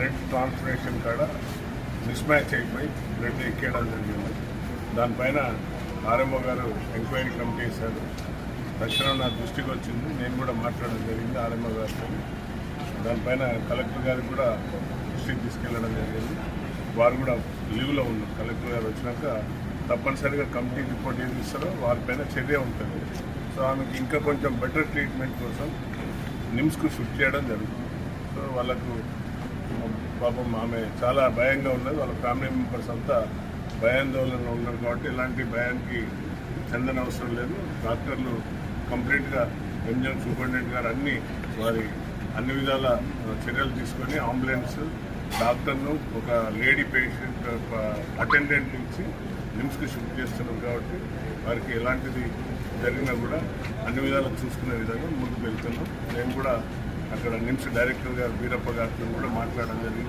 Blood transfusion కాడ miss match అయిపోయి blood ఎక్కేయడం జరిగింది. దానిపైన ఆర్ఎంఓ గారు ఎంక్వైరీ కమిటీ వేశారు. తక్షణం నా దృష్టికి వచ్చింది. నేను కూడా మాట్లాడడం జరిగింది ఆర్ఎంఓ గారితో. దానిపైన కలెక్టర్ గారికి కూడా దృష్టికి తీసుకెళ్ళడం జరిగింది. వారు కూడా లీవ్లో ఉన్నారు. కలెక్టర్ గారు వచ్చినాక తప్పనిసరిగా కమిటీ రిపోర్ట్ ఏది ఇస్తారో వారిపైన చర్య ఉంటుంది. సో ఆమెకి ఇంకా కొంచెం బెటర్ ట్రీట్మెంట్ కోసం నిమ్స్కు షిఫ్ట్ చేయడం జరుగుతుంది. సో వాళ్ళకు పాపం ఆమె చాలా భయంగా ఉన్నది. వాళ్ళ ఫ్యామిలీ మెంబర్స్ అంతా భయాందోళనలో ఉన్నారు. కాబట్టి ఇలాంటి భయానికి చెందన అవసరం లేదు. డాక్టర్లు కంప్లీట్గా ఎంజిఎం సూపరింటెండెంట్ గారు అన్ని విధాల చర్యలు తీసుకొని అంబులెన్స్ డాక్టర్ను ఒక లేడీ పేషెంట్ అటెండెంట్ ఇచ్చి నిమ్స్కి షిఫ్ట్ చేస్తున్నారు. కాబట్టి వారికి ఎలాంటిది జరిగినా కూడా అన్ని విధాలు చూసుకునే విధంగా ముందుకు వెళ్తున్నాం. నేను కూడా అక్కడ నిమ్స్ డైరెక్టర్ గారు వీరప్ప గారితో కూడా మాట్లాడడం జరిగింది.